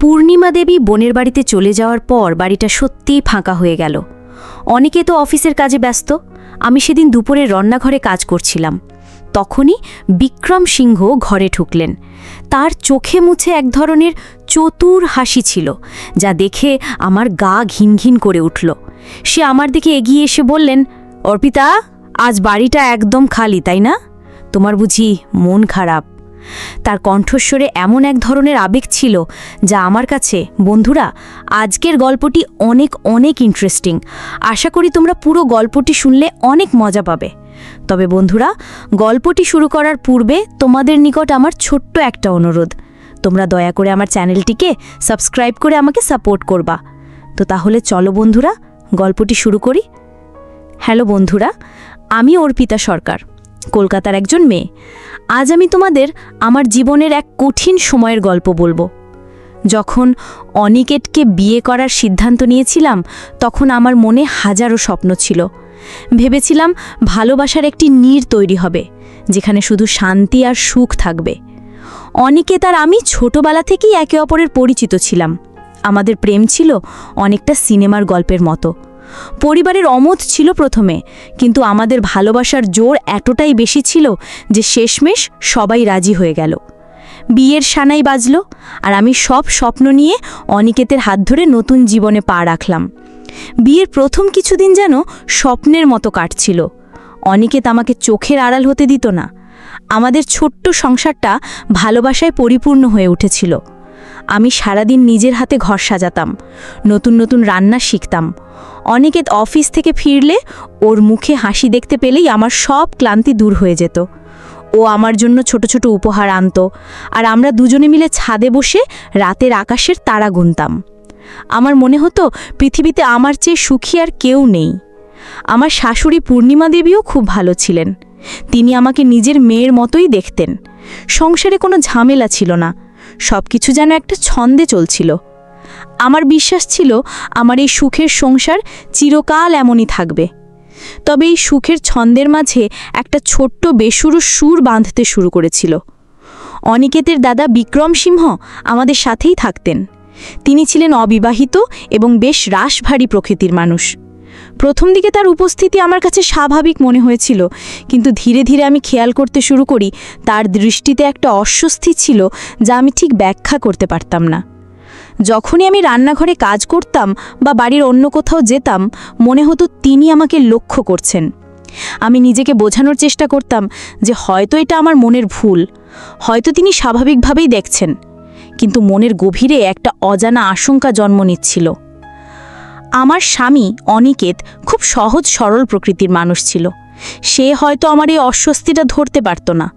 পূর্ণিমা দেবী বোনের বাড়িতে চলে যাওয়ার পর বাড়িটা সত্যিই ফাঁকা হয়ে গেল। অনেকে তো অফিসের কাজে ব্যস্ত। আমি সেদিন দুপুরে রান্নাঘরে কাজ করছিলাম। তখনই বিক্রম সিংহ ঘরে ঢুকলেন। তার চোখে মুছে এক ধরনের চতুর হাসি ছিল, যা দেখে আমার গা ঘিনঘিন করে উঠল। সে আমার দিকে এগিয়ে এসে বললেন, অর্পিতা, আজ বাড়িটা একদম খালি, তাই না? তোমার বুঝি মন খারাপ? তার কণ্ঠস্বরে এমন এক ধরনের আবেগ ছিল যা আমার কাছে, বন্ধুরা, আজকের গল্পটি অনেক অনেক ইন্টারেস্টিং। আশা করি তোমরা পুরো গল্পটি শুনলে অনেক মজা পাবে। তবে বন্ধুরা, গল্পটি শুরু করার পূর্বে তোমাদের নিকট আমার ছোট্ট একটা অনুরোধ, তোমরা দয়া করে আমার চ্যানেলটিকে সাবস্ক্রাইব করে আমাকে সাপোর্ট করবা। তো তাহলে চলো বন্ধুরা, গল্পটি শুরু করি। হ্যালো বন্ধুরা, আমি অর্পিতা সরকার, কলকাতার একজন মেয়ে। আজ আমি তোমাদের আমার জীবনের এক কঠিন সময়ের গল্প বলবো। যখন অনিকেতকে বিয়ে করার সিদ্ধান্ত নিয়েছিলাম, তখন আমার মনে হাজারো স্বপ্ন ছিল। ভেবেছিলাম ভালোবাসার একটি নীড় তৈরি হবে, যেখানে শুধু শান্তি আর সুখ থাকবে। অনিকেত আর আমি ছোটবেলা থেকেই একে অপরের পরিচিত ছিলাম। আমাদের প্রেম ছিল অনেকটা সিনেমার গল্পের মতো। পরিবারের অমত ছিল প্রথমে, কিন্তু আমাদের ভালোবাসার জোর এতটাই বেশি ছিল যে শেষমেশ সবাই রাজি হয়ে গেল। বিয়ের সানাই বাজল, আর আমি সব স্বপ্ন নিয়ে অনিকেতের হাত ধরে নতুন জীবনে পা রাখলাম। বিয়ের প্রথম কিছুদিন যেন স্বপ্নের মতো কাটছিল। অনিকেত আমাকে চোখের আড়াল হতে দিত না। আমাদের ছোট্ট সংসারটা ভালোবাসায় পরিপূর্ণ হয়ে উঠেছিল। আমি সারাদিন নিজের হাতে ঘর সাজাতাম, নতুন নতুন রান্না শিখতাম। অনিকেত অফিস থেকে ফিরলে ওর মুখে হাসি দেখতে পেলেই আমার সব ক্লান্তি দূর হয়ে যেত। ও আমার জন্য ছোট ছোট উপহার আনত, আর আমরা দুজনে মিলে ছাদে বসে রাতের আকাশের তারা গুনতাম। আমার মনে হতো পৃথিবীতে আমার চেয়ে সুখী আর কেউ নেই। আমার শাশুড়ি পূর্ণিমা দেবীও খুব ভালো ছিলেন। তিনি আমাকে নিজের মেয়ের মতোই দেখতেন। সংসারে কোনো ঝামেলা ছিল না, সব কিছু যেন একটা ছন্দে চলছিল। আমার বিশ্বাস ছিল আমার এই সুখের সংসার চিরকাল এমনই থাকবে। তবে এই সুখের ছন্দের মাঝে একটা ছোট্ট বেসুরো সুর বাঁধতে শুরু করেছিল। অনিকেতের দাদা বিক্রম সিংহ আমাদের সাথেই থাকতেন। তিনি ছিলেন অবিবাহিত এবং বেশ রাশভারী প্রকৃতির মানুষ। প্রথম দিকে তার উপস্থিতি আমার কাছে স্বাভাবিক মনে হয়েছিল, কিন্তু ধীরে ধীরে আমি খেয়াল করতে শুরু করি তার দৃষ্টিতে একটা অস্বস্তি ছিল যা আমি ঠিক ব্যাখ্যা করতে পারতাম না। যখনই আমি রান্নাঘরে কাজ করতাম বা বাড়ির অন্য কোথাও যেতাম, মনে হতো তিনি আমাকে লক্ষ্য করছেন। আমি নিজেকে বোঝানোর চেষ্টা করতাম যে হয়তো এটা আমার মনের ভুল, হয়তো তিনি স্বাভাবিকভাবেই দেখছেন, কিন্তু মনের গভীরে একটা অজানা আশঙ্কা জন্ম নিচ্ছিল। আমার স্বামী অনিকেত খুব সহজ সরল প্রকৃতির মানুষ ছিল। সে হয়তো আমার এই অস্বস্তিটা ধরতে পারত না।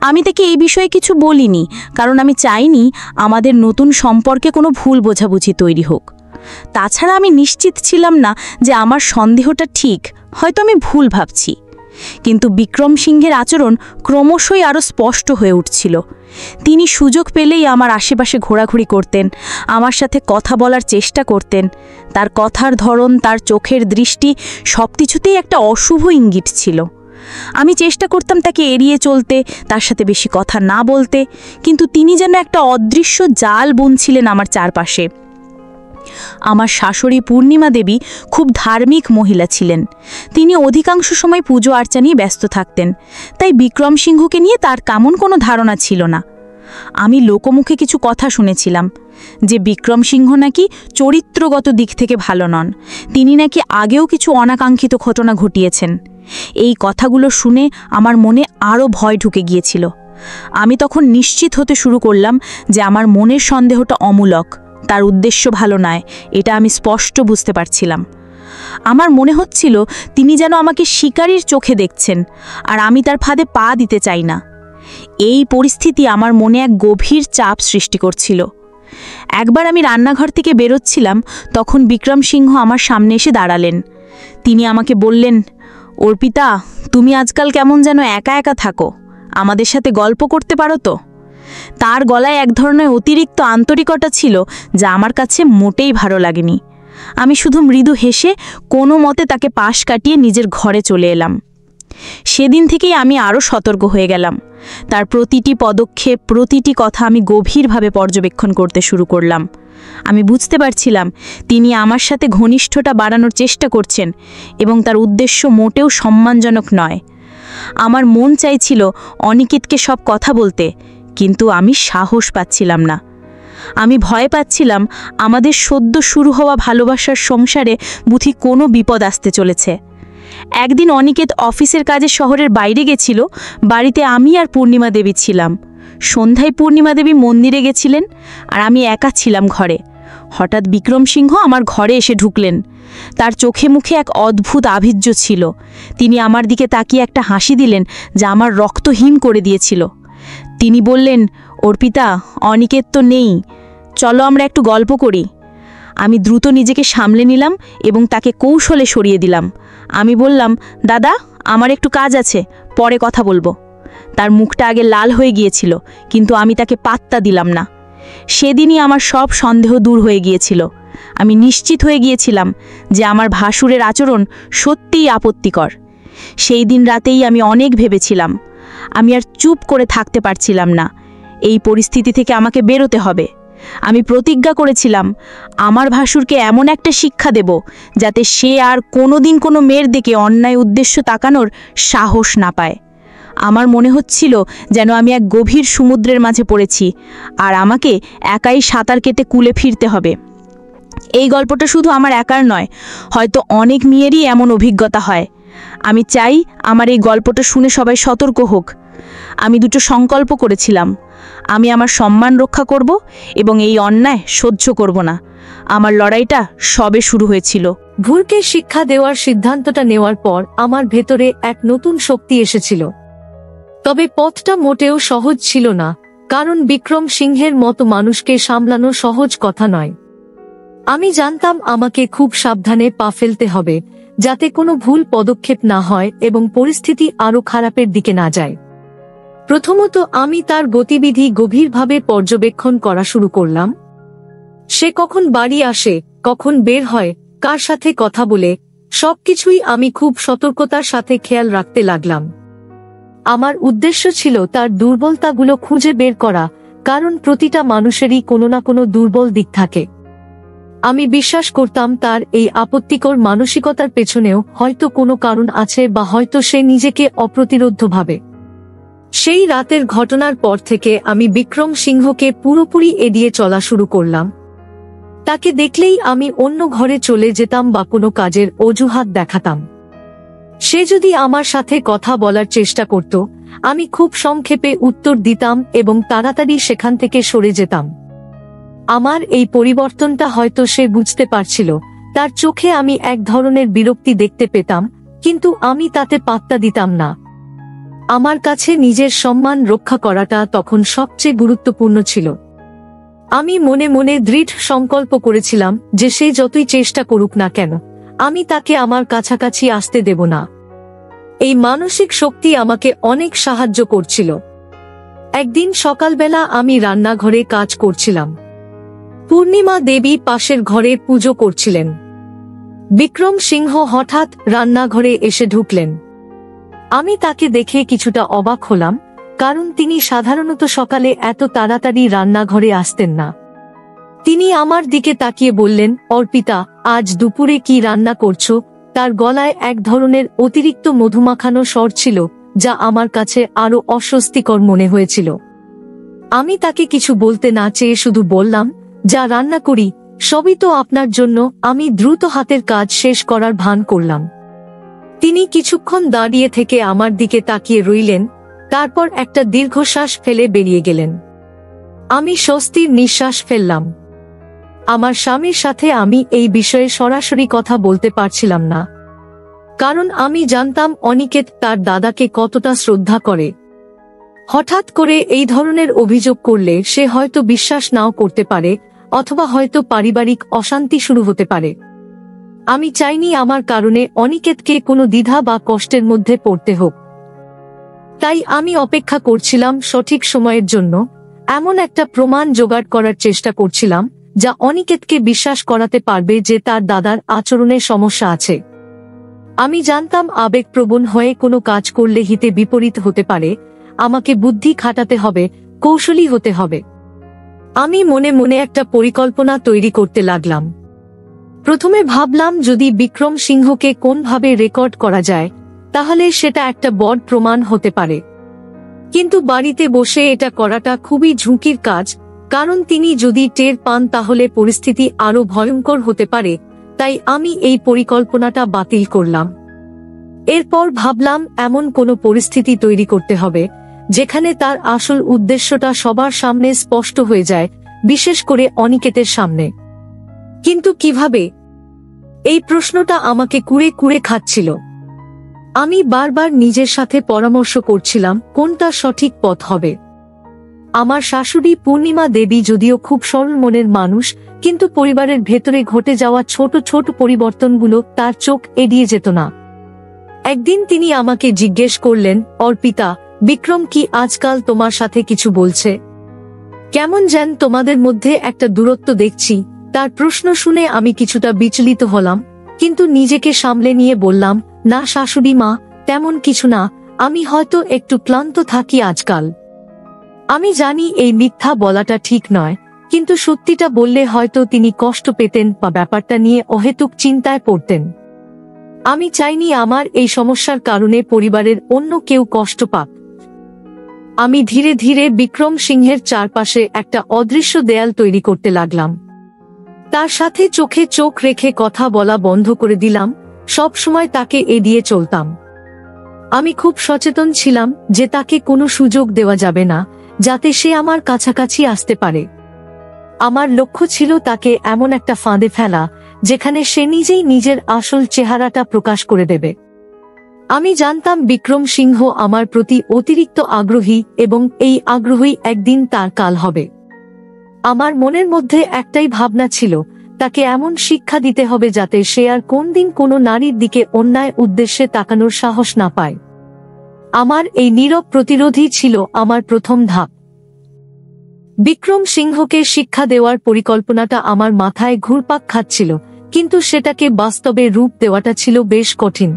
আমি তাকে এই বিষয়ে কিছু বলিনি, কারণ আমি চাইনি আমাদের নতুন সম্পর্কে কোনো ভুল বোঝাবুঝি তৈরি হোক। তাছাড়া আমি নিশ্চিত ছিলাম না যে আমার সন্দেহটা ঠিক, হয়তো আমি ভুল ভাবছি। কিন্তু বিক্রম সিংহের আচরণ ক্রমশই আরও স্পষ্ট হয়ে উঠছিল। তিনি সুযোগ পেলেই আমার আশেপাশে ঘোরাঘুরি করতেন, আমার সাথে কথা বলার চেষ্টা করতেন। তার কথার ধরন, তার চোখের দৃষ্টি, সব কিছুতেই একটা অশুভ ইঙ্গিত ছিল। আমি চেষ্টা করতাম তাকে এড়িয়ে চলতে, তার সাথে বেশি কথা না বলতে, কিন্তু তিনি যেন একটা অদৃশ্য জাল বুনছিলেন আমার চারপাশে। আমার শাশুড়ি পূর্ণিমা দেবী খুব ধার্মিক মহিলা ছিলেন। তিনি অধিকাংশ সময় পুজো আর্চা নিয়ে ব্যস্ত থাকতেন, তাই বিক্রম সিংহকে নিয়ে তার তেমন কোনো ধারণা ছিল না। আমি লোকমুখে কিছু কথা শুনেছিলাম যে বিক্রম সিংহ নাকি চরিত্রগত দিক থেকে ভালো নন, তিনি নাকি আগেও কিছু অনাকাঙ্ক্ষিত ঘটনা ঘটিয়েছেন। এই কথাগুলো শুনে আমার মনে আরও ভয় ঢুকে গিয়েছিল। আমি তখন নিশ্চিত হতে শুরু করলাম যে আমার মনের সন্দেহটা অমূলক, তার উদ্দেশ্য ভালো নয়, এটা আমি স্পষ্ট বুঝতে পারছিলাম। আমার মনে হচ্ছিল তিনি যেন আমাকে শিকারীর চোখে দেখছেন, আর আমি তার ফাঁদে পা দিতে চাই না। এই পরিস্থিতি আমার মনে এক গভীর চাপ সৃষ্টি করছিল। একবার আমি রান্নাঘর থেকে বেরোচ্ছিলাম, তখন বিক্রম সিংহ আমার সামনে এসে দাঁড়ালেন। তিনি আমাকে বললেন, অর্পিতা, তুমি আজকাল কেমন যেন একা একা থাকো, আমাদের সাথে গল্প করতে পারো তো? তার গলায় এক ধরনের অতিরিক্ত আন্তরিকতা ছিল যা আমার কাছে মোটেই ভালো লাগেনি। আমি শুধু মৃদু হেসে কোনো মতে তাকে পাশ কাটিয়ে নিজের ঘরে চলে এলাম। সেদিন থেকেই আমি আরও সতর্ক হয়ে গেলাম। তার প্রতিটি পদক্ষেপ, প্রতিটি কথা আমি গভীরভাবে পর্যবেক্ষণ করতে শুরু করলাম। আমি বুঝতে পারছিলাম তিনি আমার সাথে ঘনিষ্ঠতা বাড়ানোর চেষ্টা করছেন এবং তার উদ্দেশ্য মোটেও সম্মানজনক নয়। আমার মন চাইছিল অনিকেতকে সব কথা বলতে, কিন্তু আমি সাহস পাচ্ছিলাম না। আমি ভয় পাচ্ছিলাম আমাদের সদ্য শুরু হওয়া ভালোবাসার সংসারে বুঝি কোনো বিপদ আসতে চলেছে। একদিন অনিকেত অফিসের কাজে শহরের বাইরে গেছিল, বাড়িতে আমি আর পূর্ণিমা দেবী ছিলাম। সন্ধ্যায় পূর্ণিমা দেবী মন্দিরে গেছিলেন আর আমি একা ছিলাম ঘরে। হঠাৎ বিক্রম সিংহ আমার ঘরে এসে ঢুকলেন। তার চোখে মুখে এক অদ্ভুত আভিজ্য ছিল। তিনি আমার দিকে তাকিয়ে একটা হাসি দিলেন যা আমার রক্ত হিম করে দিয়েছিল। তিনি বললেন, অর্পিতা, অনিকেত তো নেই, চলো আমরা একটু গল্প করি। আমি দ্রুত নিজেকে সামলে নিলাম এবং তাকে কৌশলে সরিয়ে দিলাম। আমি বললাম, দাদা, আমার একটু কাজ আছে, পরে কথা বলবো। তার মুখটা আগে লাল হয়ে গিয়েছিল, কিন্তু আমি তাকে পাত্তা দিলাম না। সেদিনই আমার সব সন্দেহ দূর হয়ে গিয়েছিল। আমি নিশ্চিত হয়ে গিয়েছিলাম যে আমার ভাসুরের আচরণ সত্যিই আপত্তিকর। সেই দিন রাতেই আমি অনেক ভেবেছিলাম। আমি আর চুপ করে থাকতে পারছিলাম না। এই পরিস্থিতি থেকে আমাকে বেরোতে হবে। আমি প্রতিজ্ঞা করেছিলাম আমার ভাসুরকে এমন একটা শিক্ষা দেব যাতে সে আর কোনোদিন কোনো মেয়ের দিকে অন্যায় উদ্দেশ্য তাকানোর সাহস না পায়। আমার মনে হচ্ছিল যেন আমি এক গভীর সমুদ্রের মাঝে পড়েছি আর আমাকে একাই সাঁতার কেটে কূলে ফিরতে হবে। এই গল্পটা শুধু আমার একার নয়, হয়তো অনেক মেয়েরই এমন অভিজ্ঞতা হয়। আমি চাই আমার এই গল্পটা শুনে সবাই সতর্ক হোক। আমি দুটো সংকল্প করেছিলাম। আমি আমার সম্মান রক্ষা করব এবং এই অন্যায় সহ্য করব না। আমার লড়াইটা সবে শুরু হয়েছিল। ভুরকে শিক্ষা দেওয়ার সিদ্ধান্তটা নেওয়ার পর আমার ভেতরে এক নতুন শক্তি এসেছিল। তবে পথটা মোটেও সহজ ছিল না, কারণ বিক্রম সিংহের মতো মানুষকে সামলানো সহজ কথা নয়। আমি জানতাম আমাকে খুব সাবধানে পা ফেলতে হবে, যাতে কোনো ভুল পদক্ষেপ না হয় এবং পরিস্থিতি আরো খারাপের দিকে না যায়। প্রথমত আমি তার গতিবিধি গভীরভাবে পর্যবেক্ষণ করা শুরু করলাম। সে কখন বাড়ি আসে, কখন বের হয়, কার সাথে কথা বলে, সবকিছুই আমি খুব সতর্কতার সাথে খেয়াল রাখতে লাগলাম। আমার উদ্দেশ্য ছিল তার দুর্বলতাগুলো খুঁজে বের করা, কারণ প্রতিটা মানুষেরই কোনো না কোনো দুর্বল দিক থাকে। আমি বিশ্বাস করতাম তার এই আপত্তিকর মানসিকতার পেছনেও হয়তো কোনো কারণ আছে, বা হয়তো সে নিজেকে অপ্রতিরোধ্য ভাবে। সেই রাতের ঘটনার পর থেকে আমি বিক্রম সিংহকে পুরোপুরি এড়িয়ে চলা শুরু করলাম। তাকে দেখলেই আমি অন্য ঘরে চলে যেতাম বা কোনো কাজের অজুহাত দেখাতাম। সে যদি আমার সাথে কথা বলার চেষ্টা করত, আমি খুব সংক্ষেপে উত্তর দিতাম এবং তাড়াতাড়ি সেখান থেকে সরে যেতাম। আমার এই পরিবর্তনটা হয়তো সে বুঝতে পারছিল। তার চোখে আমি এক ধরনের বিরক্তি দেখতে পেতাম, কিন্তু আমি তাতে পাত্তা দিতাম না। আমার কাছে নিজের সম্মান রক্ষা করাটা তখন সবচেয়ে গুরুত্বপূর্ণ ছিল। আমি মনে মনে দৃঢ় সংকল্প করেছিলাম যে সে যতই চেষ্টা করুক না কেন, আমি তাকে আমার কাছাকাছি আসতে দেব না। এই মানসিক শক্তি আমাকে অনেক সাহায্য করছিল। একদিন সকালবেলা আমি রান্নাঘরে কাজ করছিলাম। পূর্ণিমা দেবী পাশের ঘরে পুজো করছিলেন। বিক্রম সিংহ হঠাৎ রান্নাঘরে এসে ঢুকলেন। আমি তাকে দেখে কিছুটা অবাক হলাম, কারণ তিনি সাধারণত সকালে এত তাড়াতাড়ি রান্নাঘরে আসতেন না। তিনি আমার দিকে তাকিয়ে বললেন, অর্পিতা, আজ দুপুরে কি রান্না করছো? তার গলায় এক ধরনের অতিরিক্ত মধুমাখানো স্বর ছিল, যা আমার কাছে আরো অস্বস্তিকর মনে হয়েছিল। আমি তাকে কিছু বলতে না চেয়ে শুধু বললাম, যা রান্না করি সবই তো আপনার জন্য। আমি দ্রুত হাতের কাজ শেষ করার ভান করলাম। তিনি কিছুক্ষণ দাঁড়িয়ে থেকে আমার দিকে তাকিয়ে রইলেন, তারপর একটা দীর্ঘশ্বাস ফেলে বেরিয়ে গেলেন। আমি স্বস্তির নিঃশ্বাস ফেললাম। আমার স্বামীর সাথে আমি এই বিষয়ে সরাসরি কথা বলতে পারছিলাম না, কারণ আমি জানতাম অনিকেত তার দাদাকে কতটা শ্রদ্ধা করে। হঠাৎ করে এই ধরনের অভিযোগ করলে সে হয়তো বিশ্বাস নাও করতে পারে, অথবা হয়তো পারিবারিক অশান্তি শুরু হতে পারে। আমি চাইনি আমার কারণে অনিকেতকে কোনো দ্বিধা বা কষ্টের মধ্যে পড়তে হোক। তাই আমি অপেক্ষা করছিলাম সঠিক সময়ের জন্য, এমন একটা প্রমাণ জোগাড় করার চেষ্টা করছিলাম যা অনিকেতকে বিশ্বাস করাতে পারবে যে তার দাদার আচরণে সমস্যা আছে। আমি জানতাম আবেগপ্রবণ হয়ে কোনো কাজ করলে হিতে বিপরীত হতে পারে, আমাকে বুদ্ধি খাটাতে হবে, কৌশলী হতে হবে। আমি মনে মনে একটা পরিকল্পনা তৈরি করতে লাগলাম। প্রথমে ভাবলাম যদি বিক্রম সিংহকে কোনভাবে রেকর্ড করা যায় তাহলে সেটা একটা বড় প্রমাণ হতে পারে। কিন্তু বাড়িতে বসে এটা করাটা খুবই ঝুঁকির কাজ, কারণ তিনি যদি টের পান তাহলে পরিস্থিতি আরো ভয়ঙ্কর হতে পারে। তাই আমি এই পরিকল্পনাটা বাতিল করলাম। এরপর ভাবলাম এমন কোনো পরিস্থিতি তৈরি করতে হবে যেখানে তার আসল উদ্দেশ্যটা সবার সামনে স্পষ্ট হয়ে যায়, বিশেষ করে অনিকেতের সামনে। কিন্তু কিভাবে? এই প্রশ্নটা আমাকে কুরে কুরে খাচ্ছিল। আমি বারবার নিজের সাথে পরামর্শ করছিলাম কোনটা সঠিক পথ হবে। আমার শাশুড়ি পূর্ণিমা দেবী যদিও খুব সরল মনের মানুষ, কিন্তু পরিবারের ভেতরে ঘটে যাওয়া ছোট ছোট পরিবর্তনগুলো তার চোখ এড়িয়ে যেত না। একদিন তিনি আমাকে জিজ্ঞেস করলেন, অর্পিতা, বিক্রম কি আজকাল তোমার সাথে কিছু বলছে? কেমন যেন তোমাদের মধ্যে একটা দূরত্ব দেখছি। তার প্রশ্ন শুনে আমি কিছুটা বিচলিত হলাম, কিন্তু নিজেকে সামলে নিয়ে বললাম, না শাশুড়ি মা, তেমন কিছু না, আমি হয়তো একটু ক্লান্ত থাকি আজকাল। আমি জানি এই মিথ্যা বলাটা ঠিক নয়, কিন্তু সত্যিটা বললে হয়তো তিনি কষ্ট পেতেন বা ব্যাপারটা নিয়ে অহেতুক চিন্তায় পড়তেন। আমি চাইনি আমার এই সমস্যার কারণে পরিবারের অন্য কেউ কষ্ট পাক। আমি ধীরে ধীরে বিক্রম সিংহের চারপাশে একটা অদৃশ্য দেয়াল তৈরি করতে লাগলাম। তার সাথে চোখে চোখ রেখে কথা বলা বন্ধ করে দিলাম, সব সময় তাকে এড়িয়ে চলতাম। আমি খুব সচেতন ছিলাম যে তাকে কোনো সুযোগ দেওয়া যাবে না যাতে সে আমার কাছাকাছি আসতে পারে। আমার লক্ষ্য ছিল তাকে এমন একটা ফাঁদে ফেলা যেখানে সে নিজেই নিজের আসল চেহারাটা প্রকাশ করে দেবে। আমি জানতাম বিক্রম সিংহ আমার প্রতি অতিরিক্ত আগ্রহী এবং এই আগ্রহী একদিন তার কাল হবে। আমার মনের মধ্যে একটাই ভাবনা ছিল, তাকে এমন শিক্ষা দিতে হবে যাতে সে আর কোনদিন কোনো নারীর দিকে অন্যায় উদ্দেশ্যে তাকানোর সাহস না পায়। আমার এই নীরব প্রতিরোধী ছিল আমার প্রথম ধাপ। বিক্রম সিংহকে শিক্ষা দেওয়ার পরিকল্পনাটা আমার মাথায় ঘুরপাক খাচ্ছিল, কিন্তু সেটাকে বাস্তবে রূপ দেওয়াটা ছিল বেশ কঠিন।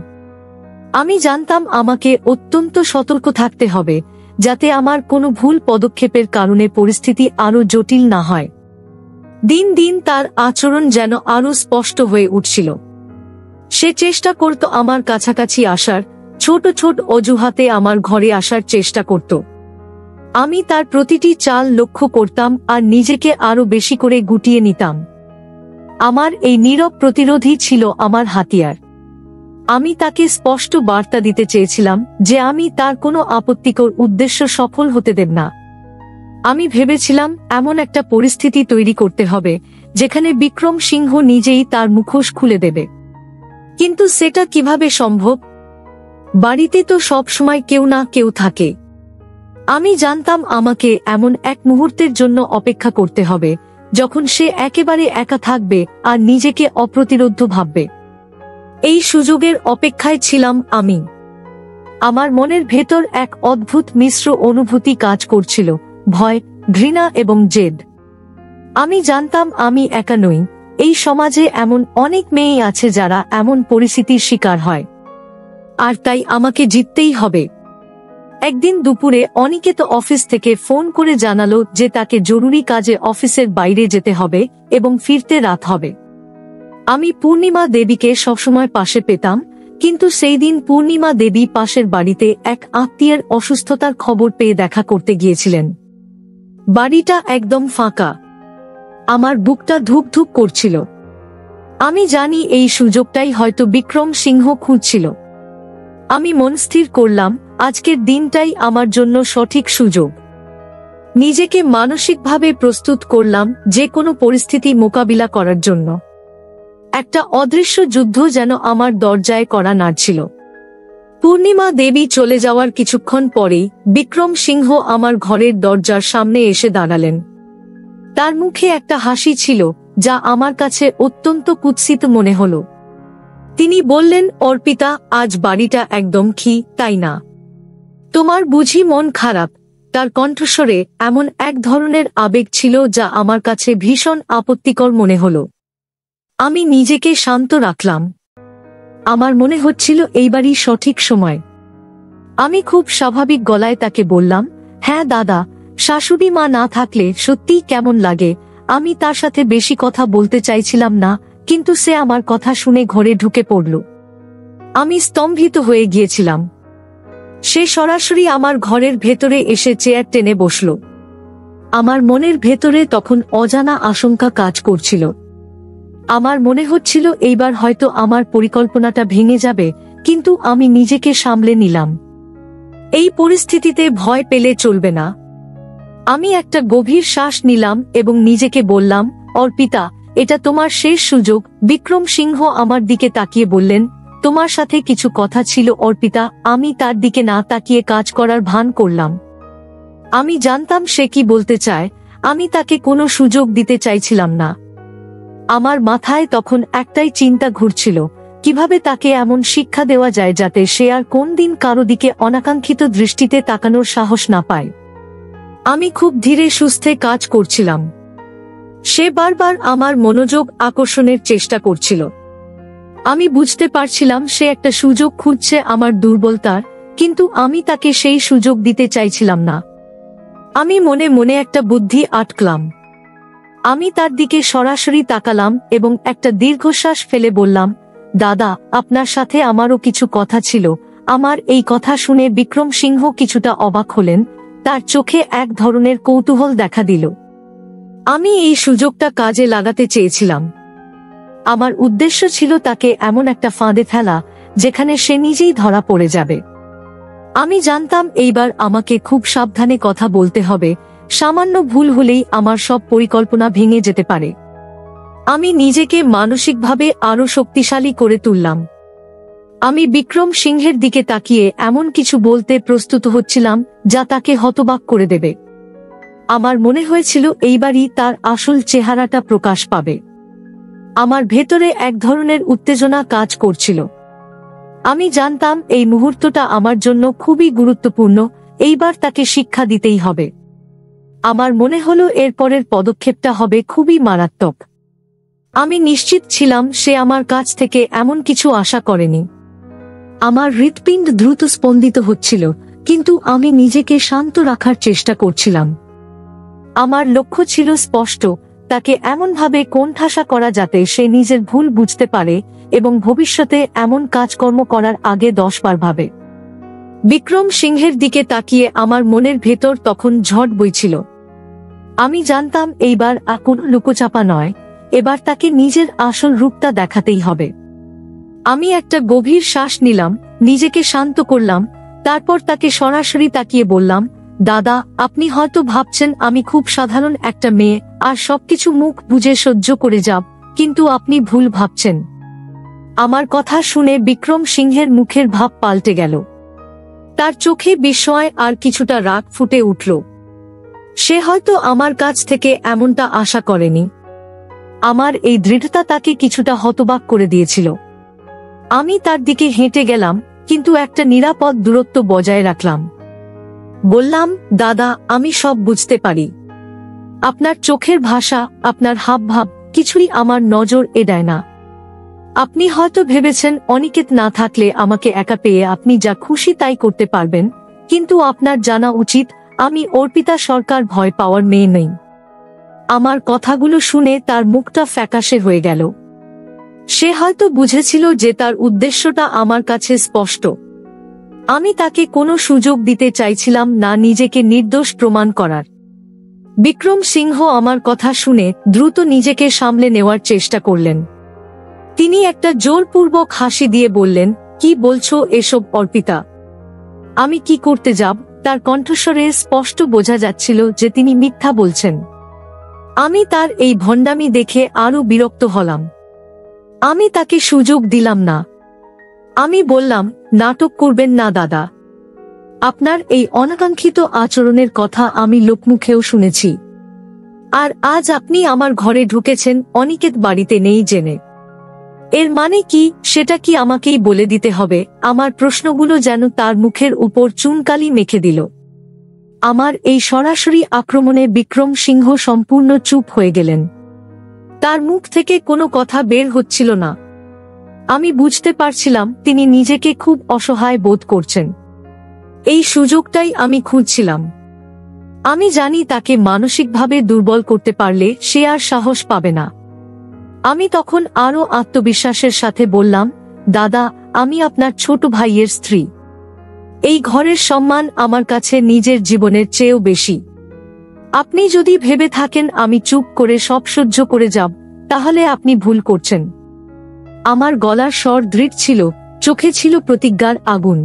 আমি জানতাম আমাকে অত্যন্ত সতর্ক থাকতে হবে যাতে আমার কোনো ভুল পদক্ষেপের কারণে পরিস্থিতি আরো জটিল না হয়। দিন দিন তার আচরণ যেন আরো স্পষ্ট হয়ে উঠছিল। সে চেষ্টা করত আমার কাছাকাছি আসার, ছোট ছোট অজুহাতে আমার ঘরে আসার চেষ্টা করত। আমি তার প্রতিটি চাল লক্ষ্য করতাম আর নিজেকে আরো বেশি করে গুটিয়ে নিতাম। আমার এই নীরব প্রতিরোধী ছিল আমার হাতিয়ার। আমি তাকে স্পষ্ট বার্তা দিতে চেয়েছিলাম যে আমি তার কোনো আপত্তিকর উদ্দেশ্য সফল হতে দেব না। আমি ভেবেছিলাম এমন একটা পরিস্থিতি তৈরি করতে হবে যেখানে বিক্রম সিংহ নিজেই তার মুখোশ খুলে দেবে। কিন্তু সেটা কিভাবে সম্ভব? বাড়িতে তো সব সময় কেউ না কেউ থাকে। আমি জানতাম আমাকে এমন এক মুহূর্তের জন্য অপেক্ষা করতে হবে যখন সে একেবারে একা থাকবে আর নিজেকে অপ্রতিরোধ্য ভাববে। এই সুযোগের অপেক্ষায় ছিলাম আমি। আমার মনের ভেতর এক অদ্ভুত মিশ্র অনুভূতি কাজ করছিল, ভয়, ঘৃণা এবং জেদ। আমি জানতাম আমি একা নই, এই সমাজে এমন অনেক মেয়ে আছে যারা এমন পরিস্থিতির শিকার হয়। আর তাই আমাকে জিততেই হবে। একদিন দুপুরে অনিকেত অফিস থেকে ফোন করে জানালো যে তাকে জরুরি কাজে অফিসের বাইরে যেতে হবে এবং ফিরতে রাত হবে। আমি পূর্ণিমা দেবীকে সবসময় পাশে পেতাম, কিন্তু সেই দিন পূর্ণিমা দেবী পাশের বাড়িতে এক আত্মীয়ের অসুস্থতার খবর পেয়ে দেখা করতে গিয়েছিলেন। বাড়িটা একদম ফাঁকা। আমার বুকটা ধুক ধুক করছিল। আমি জানি এই সুযোগটাই হয়তো বিক্রম সিংহ খুঁজছিল। আমি মন স্থির করলাম আজকের দিনটাই আমার জন্য সঠিক সুযোগ। নিজেকে মানসিকভাবে প্রস্তুত করলাম যে কোনো পরিস্থিতি মোকাবিলা করার জন্য। একটা অদৃশ্য যুদ্ধ যেন আমার দরজায় কড়া নাড়ছিল। পূর্ণিমা দেবী চলে যাওয়ার কিছুক্ষণ পরেই বিক্রম সিংহ আমার ঘরের দরজার সামনে এসে দাঁড়ালেন। তার মুখে একটা হাসি ছিল যা আমার কাছে অত্যন্ত কুৎসিত মনে হলো। তিনি বললেন, অর্পিতা, আজ বাড়িটা একদম তাই না? তোমার বুঝি মন খারাপ? তার কণ্ঠস্বরে এমন এক ধরনের আবেগ ছিল যা আমার কাছে ভীষণ আপত্তিকর মনে হলো। আমি নিজেকে শান্ত রাখলাম। আমার মনে হচ্ছিল এইবারই সঠিক সময়। আমি খুব স্বাভাবিক গলায় তাকে বললাম, হ্যাঁ দাদা, শাশুড়ি মা না থাকলে সত্যিই কেমন লাগে। আমি তার সাথে বেশি কথা বলতে চাইছিলাম না, কিন্তু সে আমার কথা শুনে ঘরে ঢুকে পড়ল। আমি স্তম্ভিত হয়ে গিয়েছিলাম। সে সরাসরি আমার ঘরের ভেতরে এসে চেয়ার টেনে বসল। আমার মনের ভেতরে তখন অজানা আশঙ্কা কাজ করছিল। আমার মনে হচ্ছিল এইবার হয়তো আমার পরিকল্পনাটা ভেঙে যাবে, কিন্তু আমি নিজেকে সামলে নিলাম। এই পরিস্থিতিতে ভয় পেলে চলবে না। আমি একটা গভীর শ্বাস নিলাম এবং নিজেকে বললাম, অর্পিতা, এটা তোমার শেষ সুযোগ। বিক্রম সিংহ আমার দিকে তাকিয়ে বললেন, তোমার সাথে কিছু কথা ছিল অর্পিতা। আমি তার দিকে না তাকিয়ে কাজ করার ভান করলাম। আমি জানতাম সে কি বলতে চায়। আমি তাকে কোনো সুযোগ দিতে চাইছিলাম না। আমার মাথায় তখন একটাই চিন্তা ঘুরছিল, কিভাবে তাকে এমন শিক্ষা দেওয়া যায় যাতে সে আর কোন দিন কারো দিকে অনাকাঙ্ক্ষিত দৃষ্টিতে তাকানোর সাহস না পায়। আমি খুব ধীরে সুস্থে কাজ করছিলাম। সে বারবার আমার মনোযোগ আকর্ষণের চেষ্টা করছিল। আমি বুঝতে পারছিলাম সে একটা সুযোগ খুঁজছে আমার দুর্বলতার, কিন্তু আমি তাকে সেই সুযোগ দিতে চাইছিলাম না। আমি মনে মনে একটা বুদ্ধি আটকলাম। আমি তার দিকে সরাসরি তাকালাম এবং একটা দীর্ঘশ্বাস ফেলে বললাম, দাদা, আপনার সাথে আমারও কিছু কথা ছিল। আমার এই কথা শুনে বিক্রম সিংহ কিছুটা অবাক হলেন। তার চোখে এক ধরনের কৌতূহল দেখা দিল। আমি এই সুযোগটা কাজে লাগাতে চেয়েছিলাম। আমার উদ্দেশ্য ছিল তাকে এমন একটা ফাঁদে ফেলা যেখানে সে নিজেই ধরা পড়ে যাবে। আমি জানতাম এইবার আমাকে খুব সাবধানে কথা বলতে হবে। সামান্য ভুল হলেই আমার সব পরিকল্পনা ভেঙে যেতে পারে। আমি নিজেকে মানসিকভাবে আরো শক্তিশালী করে তুললাম। আমি বিক্রম সিংহের দিকে তাকিয়ে এমন কিছু বলতে প্রস্তুত হচ্ছিলাম যা তাকে হতবাক করে দেবে। আমার মনে হয়েছিল এইবারই তার আসল চেহারাটা প্রকাশ পাবে। আমার ভেতরে এক ধরনের উত্তেজনা কাজ করছিল। আমি জানতাম এই মুহূর্তটা আমার জন্য খুবই গুরুত্বপূর্ণ। এইবার তাকে শিক্ষা দিতেই হবে। আমার মনে হলো এরপরের পদক্ষেপটা হবে খুবই মারাত্মক। আমি নিশ্চিত ছিলাম সে আমার কাছ থেকে এমন কিছু আশা করেনি। আমার হৃৎপিণ্ড দ্রুত স্পন্দিত হচ্ছিল, কিন্তু আমি নিজেকে শান্ত রাখার চেষ্টা করছিলাম। আমার লক্ষ্য ছিল স্পষ্ট, তাকে এমনভাবে কোণঠাসা করা যাতে সে নিজের ভুল বুঝতে পারে এবং ভবিষ্যতে এমন কাজকর্ম করার আগে 10 বার ভাবে। বিক্রম সিংহের দিকে তাকিয়ে আমার মনের ভেতর তখন ঝড় বইছিল। আমি জানতাম এইবার আর কোনো লুকোচাপা নয়, এবার তাকে নিজের আসল রূপটা দেখাতেই হবে। আমি একটা গভীর শ্বাস নিলাম, নিজেকে শান্ত করলাম, তারপর তাকে সরাসরি তাকিয়ে বললাম, দাদা, আপনি হয়তো ভাবছেন আমি খুব সাধারণ একটা মেয়ে আর সবকিছু মুখ বুজে সহ্য করে যাব, কিন্তু আপনি ভুল ভাবছেন। আমার কথা শুনে বিক্রম সিংহের মুখের ভাব পাল্টে গেল। তার চোখে বিস্ময় আর কিছুটা রাগ ফুটে উঠল। সে হয়তো আমার কাছ থেকে এমনটা আশা করেনি। আমার এই দৃঢ়তা তাকে কিছুটা হতবাক করে দিয়েছিল। আমি তার দিকে হেঁটে গেলাম, কিন্তু একটা নিরাপদ দূরত্ব বজায় রাখলাম। বললাম, দাদা, আমি সব বুঝতে পারি। আপনার চোখের ভাষা, আপনার হাবভাব কিছুই আমার নজর এড়ায় না। আপনি হয়তো ভেবেছেন অনিকেত না থাকলে আমাকে একা পেয়ে আপনি যা খুশি তাই করতে পারবেন, কিন্তু আপনার জানা উচিত আমি অর্পিতা সরকার ভয় পাওয়ার মেয়ে নই। আমার কথাগুলো শুনে তার মুখটা ফ্যাকাশে হয়ে গেল। সে হয়তো বুঝেছিল যে তার উদ্দেশ্যটা আমার কাছে স্পষ্ট। আমি তাকে কোনো সুযোগ দিতে চাইছিলাম না নিজেকে নির্দোষ প্রমাণ করার। বিক্রম সিংহ আমার কথা শুনে দ্রুত নিজেকে সামলে নেওয়ার চেষ্টা করলেন। তিনি একটা জোরপূর্বক হাসি দিয়ে বললেন, কি বলছো এসব অর্পিতা? আমি কি করতে যাব? তার কণ্ঠস্বরে স্পষ্ট বোঝা যাচ্ছিল যে তিনি মিথ্যা বলছেন। আমি তার এই ভণ্ডামি দেখে আরো বিরক্ত হলাম। আমি তাকে সুযোগ দিলাম না। আমি বললাম, নাটক করবেন না দাদা। আপনার এই অনাকাঙ্ক্ষিত আচরণের কথা আমি লোকমুখেও শুনেছি। আর আজ আপনি আমার ঘরে ঢুকেছেন অনিকেত বাড়িতে নেই জেনে। এর মানে কি সেটা কি আমাকেই বলে দিতে হবে? আমার প্রশ্নগুলো যেন তার মুখের উপর চুনকালি মেখে দিল। আমার এই সরাসরি আক্রমণে বিক্রম সিংহ সম্পূর্ণ চুপ হয়ে গেলেন। তার মুখ থেকে কোনো কথা বের হচ্ছিল না। আমি বুঝতে পারছিলাম তিনি নিজেকে খুব অসহায় বোধ করছেন। এই সুযোগটাই আমি খুঁজছিলাম। আমি জানি তাকে মানসিকভাবে দুর্বল করতে পারলে সে আর সাহস পাবে না। আমি তখন আরো আত্মবিশ্বাসের সাথে বললাম, দাদা, আমি আপনার ছোট ভাইয়ের স্ত্রী। এই ঘরের সম্মান আমার কাছে নিজের জীবনের চেয়েও বেশি। আপনি যদি ভেবে থাকেন আমি চুপ করে সব সহ্য করে যাব, তাহলে আপনি ভুল করছেন। আমার গলার স্বর দৃঢ় ছিল, চোখে ছিল প্রতিজ্ঞার আগুন।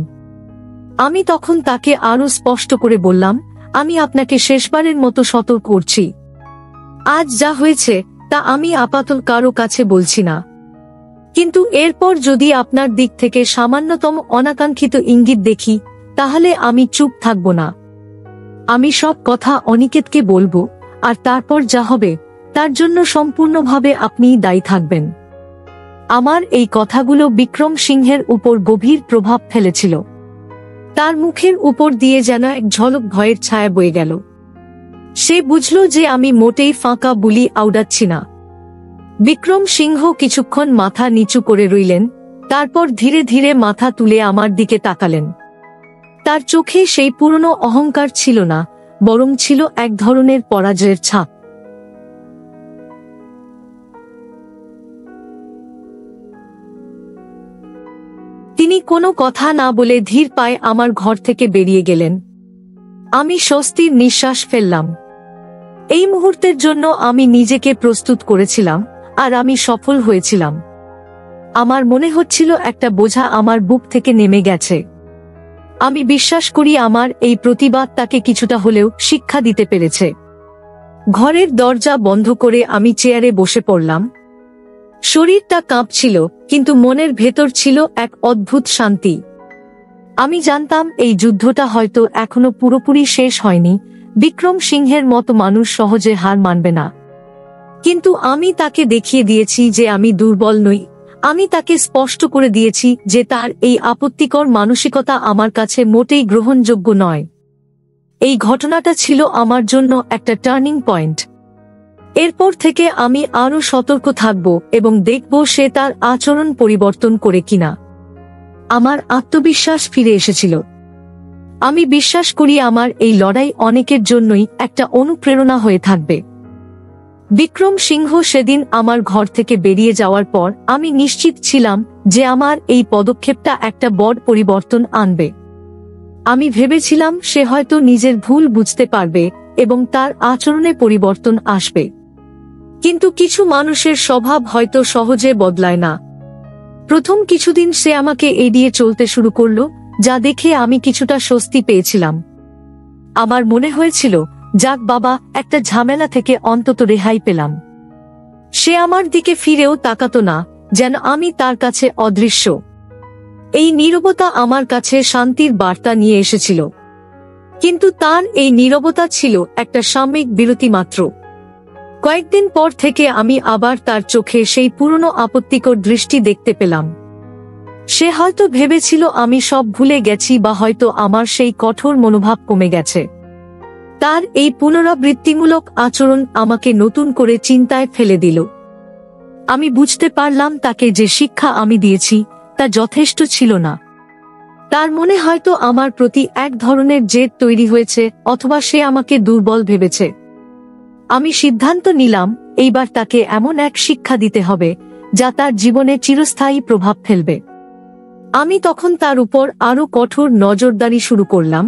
আমি তখন তাকে আরো স্পষ্ট করে বললাম, আমি আপনাকে শেষবারের মতো সতর্ক করছি। আজ যা হয়েছে তা আমি আপাতত কারো কাছে বলছি না, কিন্তু এরপর যদি আপনার দিক থেকে সামান্যতম অনাকাঙ্ক্ষিত ইঙ্গিত দেখি, তাহলে আমি চুপ থাকব না। আমি সব কথা অনিকেতকে বলবো, আর তারপর যা হবে তার জন্য সম্পূর্ণভাবে আপনিই দায়ী থাকবেন। আমার এই কথাগুলো বিক্রম সিংহের উপর গভীর প্রভাব ফেলেছিল। তার মুখের উপর দিয়ে যেন এক ঝলক ভয়ের ছায়া বয়ে গেল। সে বুঝল যে আমি মোটেই ফাঁকা বুলি আউড়াচ্ছি না। বিক্রম সিংহ কিছুক্ষণ মাথা নিচু করে রইলেন, তারপর ধীরে ধীরে মাথা তুলে আমার দিকে তাকালেন। তার চোখে সেই পুরনো অহংকার ছিল না, বরং ছিল এক ধরনের পরাজয়ের ছাপ। তিনি কোনো কথা না বলে ধীর পায়ে আমার ঘর থেকে বেরিয়ে গেলেন। আমি স্বস্তির নিঃশ্বাস ফেললাম। এই মুহূর্তের জন্য আমি নিজেকে প্রস্তুত করেছিলাম, আর আমি সফল হয়েছিলাম। আমার মনে হচ্ছিল একটা বোঝা আমার বুক থেকে নেমে গেছে। আমি বিশ্বাস করি আমার এই প্রতিবাদ তাকে কিছুটা হলেও শিক্ষা দিতে পেরেছে। ঘরের দরজা বন্ধ করে আমি চেয়ারে বসে পড়লাম। শরীরটা কাঁপছিল, কিন্তু মনের ভেতর ছিল এক অদ্ভুত শান্তি। আমি জানতাম এই যুদ্ধটা হয়তো এখনো পুরোপুরি শেষ হয়নি। বিক্রম সিংহের মতো মানুষ সহজে হার মানবে না। কিন্তু আমি তাকে দেখিয়ে দিয়েছি যে আমি দুর্বল নই। আমি তাকে স্পষ্ট করে দিয়েছি যে তার এই আপত্তিকর মানসিকতা আমার কাছে মোটেই গ্রহণযোগ্য নয়। এই ঘটনাটা ছিল আমার জন্য একটা টার্নিং পয়েন্ট। এরপর থেকে আমি আরো সতর্ক থাকব এবং দেখব সে তার আচরণ পরিবর্তন করে কিনা। আমার আত্মবিশ্বাস ফিরে এসেছিল। আমি বিশ্বাস করি আমার এই লড়াই অনেকের জন্যই একটা অনুপ্রেরণা হয়ে থাকবে। বিক্রম সিংহ সেদিন আমার ঘর থেকে বেরিয়ে যাওয়ার পর আমি নিশ্চিত ছিলাম যে আমার এই পদক্ষেপটা একটা বড় পরিবর্তন আনবে। আমি ভেবেছিলাম সে হয়তো নিজের ভুল বুঝতে পারবে এবং তার আচরণে পরিবর্তন আসবে। কিন্তু কিছু মানুষের স্বভাব হয়তো সহজে বদলায় না। প্রথম কিছুদিন সে আমাকে এড়িয়ে চলতে শুরু করলো, যা দেখে আমি কিছুটা স্বস্তি পেয়েছিলাম। আমার মনে হয়েছিল, যাক বাবা, একটা ঝামেলা থেকে অন্তত রেহাই পেলাম। সে আমার দিকে ফিরেও তাকাতো না, যেন আমি তার কাছে অদৃশ্য। এই নীরবতা আমার কাছে শান্তির বার্তা নিয়ে এসেছিল। কিন্তু তার এই নীরবতা ছিল একটা সাময়িক বিরতি মাত্র। কয়েকদিন পর থেকে আমি আবার তার চোখে সেই পুরনো আপত্তিকর দৃষ্টি দেখতে পেলাম। সে হয়তো ভেবেছিল আমি সব ভুলে গেছি, বা হয়তো আমার সেই কঠোর মনোভাব কমে গেছে। তার এই পুনরাবৃত্তিমূলক আচরণ আমাকে নতুন করে চিন্তায় ফেলে দিল। আমি বুঝতে পারলাম তাকে যে শিক্ষা আমি দিয়েছি তা যথেষ্ট ছিল না। তার মনে হয়তো আমার প্রতি এক ধরনের জেদ তৈরি হয়েছে, অথবা সে আমাকে দুর্বল ভেবেছে। আমি সিদ্ধান্ত নিলাম এইবার তাকে এমন এক শিক্ষা দিতে হবে যা তার জীবনে চিরস্থায়ী প্রভাব ফেলবে। আমি তখন তার উপর আরো কঠোর নজরদারি শুরু করলাম।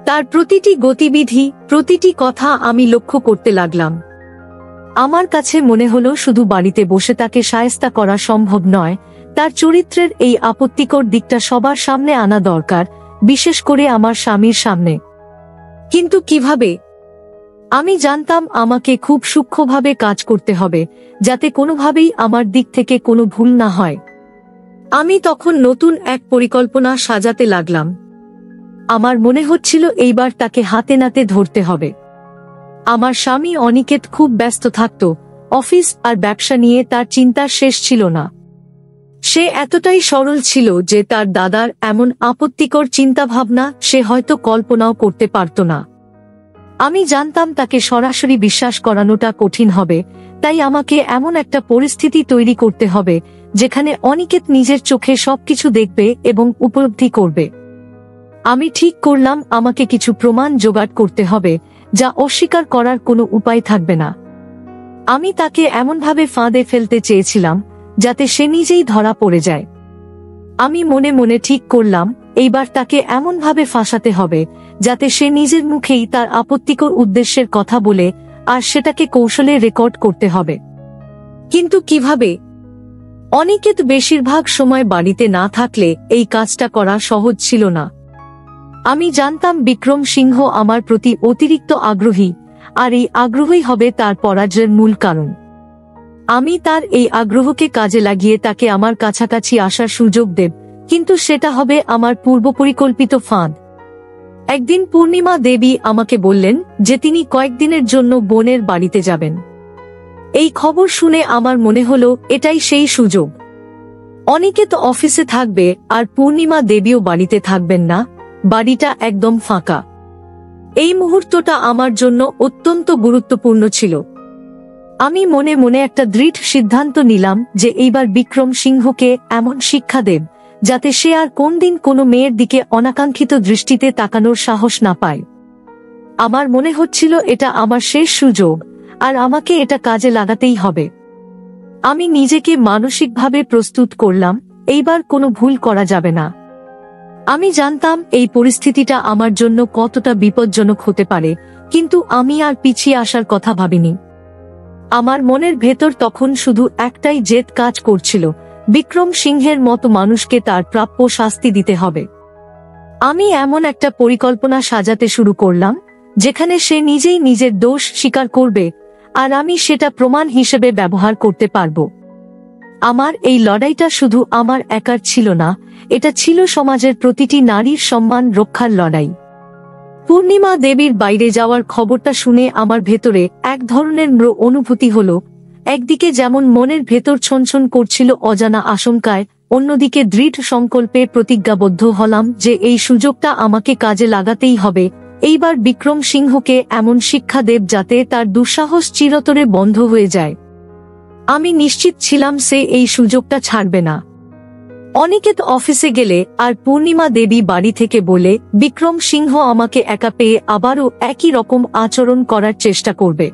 তার প্রতিটি গতিবিধি, প্রতিটি কথা আমি লক্ষ্য করতে লাগলাম। আমার কাছে মনে হলো শুধু বাড়িতে বসে তাকে শায়েস্তা করা সম্ভব নয়, তার চরিত্রের এই আপত্তিকর দিকটা সবার সামনে আনা দরকার, বিশেষ করে আমার স্বামীর সামনে। কিন্তু কিভাবে? আমি জানতাম আমাকে খুব সূক্ষ্মভাবে কাজ করতে হবে, যাতে কোনোভাবেই আমার দিক থেকে কোনো ভুল না হয়। আমি তখন নতুন এক পরিকল্পনা সাজাতে লাগলাম। আমার মনে হচ্ছিল এইবার তাকে হাতে নাতে ধরতে হবে। আমার স্বামী অনিকেত খুব ব্যস্ত থাকত, অফিস আর ব্যবসা নিয়ে তার চিন্তার শেষ ছিল না। সে এতটাই সরল ছিল যে তার দাদার এমন আপত্তিকর চিন্তাভাবনা সে হয়তো কল্পনাও করতে পারত না। আমি জানতাম তাকে সরাসরি বিশ্বাস করানোটা কঠিন হবে, তাই আমাকে এমন একটা পরিস্থিতি তৈরি করতে হবে যেখানে অনিকেত নিজের চোখে সবকিছু দেখবে এবং উপলব্ধি করবে। আমি ঠিক করলাম আমাকে কিছু প্রমাণ জোগাড় করতে হবে যা অস্বীকার করার কোনো উপায় থাকবে না। আমি তাকে এমনভাবে ফাঁদে ফেলতে চেয়েছিলাম যাতে সে নিজেই ধরা পড়ে যায়। আমি মনে মনে ঠিক করলাম এইবার তাকে এমনভাবে ফাঁসাতে হবে যাতে সে নিজের মুখেই তার আপত্তিকর উদ্দেশ্যের কথা বলে, আর সেটাকে কৌশলে রেকর্ড করতে হবে। কিন্তু কিভাবে? অনিকেত বেশিরভাগ সময় বাড়িতে না থাকলে এই কাজটা করা সহজ ছিল না। আমি জানতাম বিক্রম সিংহ আমার প্রতি অতিরিক্ত আগ্রহী, আর এই আগ্রহই হবে তার পরাজয়ের মূল কারণ। আমি তার এই আগ্রহকে কাজে লাগিয়ে তাকে আমার কাছাকাছি আসার সুযোগ দেব, কিন্তু সেটা হবে আমার পূর্বপরিকল্পিত ফাঁদ। একদিন পূর্ণিমা দেবী আমাকে বললেন যে তিনি কয়েকদিনের জন্য বোনের বাড়িতে যাবেন। এই খবর শুনে আমার মনে হলো এটাই সেই সুযোগ। অনিকেত অফিসে থাকবে আর পূর্ণিমা দেবীও বাড়িতে থাকবেন না, বাড়িটা একদম ফাঁকা। এই মুহূর্তটা আমার জন্য অত্যন্ত গুরুত্বপূর্ণ ছিল। আমি মনে মনে একটা দৃঢ় সিদ্ধান্ত নিলাম যে এইবার বিক্রম সিংহকে এমন শিক্ষা দেব যাতে সে আর কোনদিন কোনো মেয়ের দিকে অনাকাঙ্ক্ষিত দৃষ্টিতে তাকানোর সাহস না পায়। আমার মনে হচ্ছিল এটা আমার শেষ সুযোগ, আর আমাকে এটা কাজে লাগাতেই হবে। আমি নিজেকে মানসিকভাবে প্রস্তুত করলাম, এইবার কোনো ভুল করা যাবে না। আমি জানতাম এই পরিস্থিতিটা আমার জন্য কতটা বিপজ্জনক হতে পারে, কিন্তু আমি আর পিছিয়ে আসার কথা ভাবিনি। আমার মনের ভেতর তখন শুধু একটাই জেদ কাজ করছিল, বিক্রম সিংহের মতো মানুষকে তার প্রাপ্য শাস্তি দিতে হবে। আমি এমন একটা পরিকল্পনা সাজাতে শুরু করলাম যেখানে সে নিজেই নিজের দোষ স্বীকার করবে, আর আমি সেটা প্রমাণ হিসেবে ব্যবহার করতে পারব। আমার এই লড়াইটা শুধু আমার একার ছিল না, এটা ছিল সমাজের প্রতিটি নারীর সম্মান রক্ষার লড়াই। পূর্ণিমা দেবীর বাইরে যাওয়ার খবরটা শুনে আমার ভেতরে এক ধরনের অনুভূতি হলো। একদিকে যেমন মনের ভেতর ছনছন করছিল অজানা আশঙ্কায়, অন্যদিকে দৃঢ় সংকল্পে প্রতিজ্ঞাবদ্ধ হলাম যে এই সুযোগটা আমাকে কাজে লাগাতেই হবে। এইবার বিক্রম সিংহকে এমন শিক্ষা দেব যাতে তার দুঃসাহস চিরতরে বন্ধ হয়ে যায়। আমি নিশ্চিত ছিলাম সে এই সুযোগটা ছাড়বে না। অনিকেত অফিসে গেলে আর পূর্ণিমা দেবী বাড়ি থেকে বলে বিক্রম সিংহ আমাকে একা পেয়ে আবারও একই রকম আচরণ করার চেষ্টা করবে,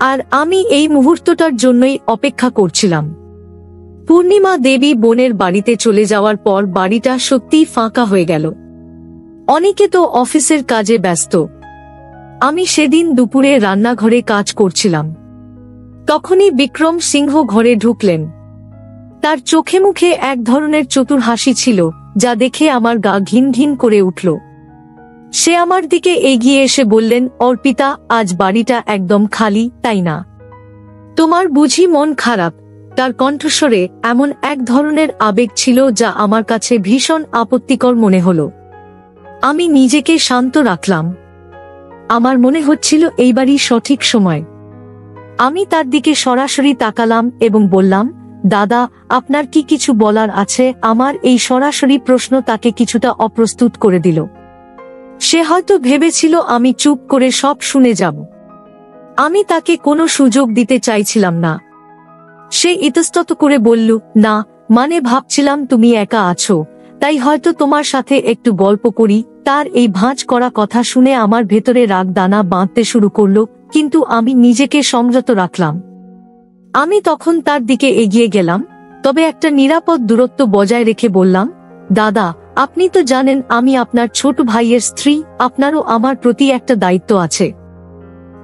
আর আমি এই মুহূর্তটার জন্যই অপেক্ষা করছিলাম। পূর্ণিমা দেবী বোনের বাড়িতে চলে যাওয়ার পর বাড়িটা সত্যিই ফাঁকা হয়ে গেল। অনিকেত অফিসের কাজে ব্যস্ত। আমি সেদিন দুপুরে রান্নাঘরে কাজ করছিলাম। তখনই বিক্রম সিংহ ঘরে ঢুকলেন। তার চোখে মুখে এক ধরনের চতুর হাসি ছিল যা দেখে আমার গা ঘিন ঘিন করে উঠল। সে আমার দিকে এগিয়ে এসে বললেন, অর্পিতা, আজ বাড়িটা একদম খালি, তাই না? তোমার বুঝি মন খারাপ? তার কণ্ঠস্বরে এমন এক ধরনের আবেগ ছিল যা আমার কাছে ভীষণ আপত্তিকর মনে হলো। আমি নিজেকে শান্ত রাখলাম। আমার মনে হচ্ছিল এইবারই সঠিক সময়। আমি তার দিকে সরাসরি তাকালাম এবং বললাম, দাদা, আপনার কি কিছু বলার আছে? আমার এই সরাসরি প্রশ্ন তাকে কিছুটা অপ্রস্তুত করে দিল। সে হয়তো ভেবেছিল আমি চুপ করে সব শুনে যাব। আমি তাকে কোনো সুযোগ দিতে চাইছিলাম না। সে ইতস্তত করে বলল, না, মানে ভাবছিলাম তুমি একা আছো, তাই হয়তো তোমার সাথে একটু গল্প করি। তার এই ভাঁজ করা কথা শুনে আমার ভেতরে রাগ দানা বাঁধতে শুরু করলো, কিন্তু আমি নিজেকে সংযত রাখলাম। আমি তখন তার দিকে এগিয়ে গেলাম, তবে একটা নিরাপদ দূরত্ব বজায় রেখে বললাম, দাদা, আপনি তো জানেন আমি আপনার ছোট ভাইয়ের স্ত্রী, আপনারও আমার প্রতি একটা দায়িত্ব আছে।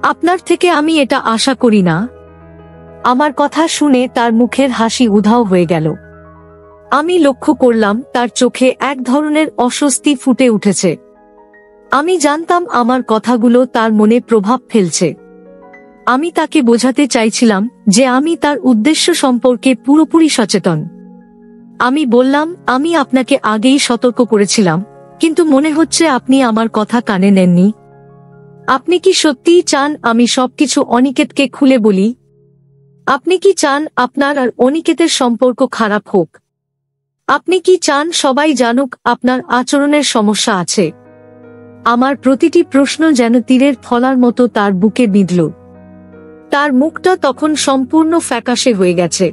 আপনার থেকে আমি এটা আশা করি না। আমার কথা শুনে তার মুখের হাসি উধাও হয়ে গেল। আমি লক্ষ্য করলাম তার চোখে এক ধরনের অস্বস্তি ফুটে উঠেছে। আমি জানতাম আমার কথাগুলো তার মনে প্রভাব ফেলছে। আমি তাকে বোঝাতে চাইছিলাম যে আমি তার উদ্দেশ্য সম্পর্কে পুরোপুরি সচেতন। আমি বললাম, আমি আপনাকে আগেই সতর্ক করেছিলাম, কিন্তু মনে হচ্ছে আপনি আমার কথা কানে নেননি। আপনি কি সত্যিই চান আমি সবকিছু অনিকেতকে খুলে বলি? আপনি কি চান আপনার আর অনিকেতের সম্পর্ক খারাপ হোক? আপনি কি চান সবাই জানুক আপনার আচরণের সমস্যা আছে? আমার প্রতিটি প্রশ্ন যেন তীরের ফলার মতো তার বুকে বিঁধল। তার মুখটা তখন সম্পূর্ণ ফ্যাকাশে হয়ে গেছে।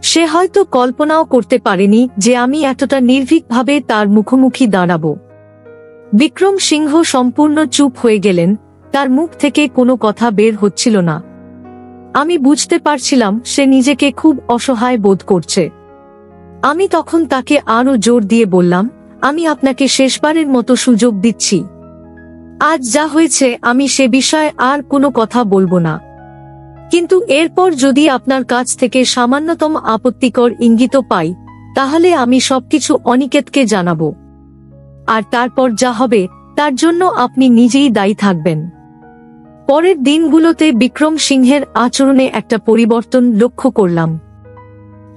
সে হয়তো কল্পনাও করতে পারেনি যে আমি এতটা নির্ভীকভাবে তার মুখোমুখি দাঁড়াবো। বিক্রম সিংহ সম্পূর্ণ চুপ হয়ে গেলেন, তার মুখ থেকে কোনো কথা বের হচ্ছিল না। আমি বুঝতে পারছিলাম সে নিজেকে খুব অসহায় বোধ করছে। আমি তখন তাকে আরো জোর দিয়ে বললাম, আমি আপনাকে শেষবারের মতো সুযোগ দিচ্ছি। আজ যা হয়েছে আমি সে বিষয়ে আর কোনো কথা বলবো না, কিন্তু এরপর যদি আপনার কাছ থেকে সামান্যতম আপত্তিকর ইঙ্গিত পাই তাহলে আমি সবকিছু অনিকেতকে জানাবো, আর তারপর যা হবে তার জন্য আপনি নিজেই দায়ী থাকবেন। পরের দিনগুলোতে বিক্রম সিংহের আচরণে একটা পরিবর্তন লক্ষ্য করলাম।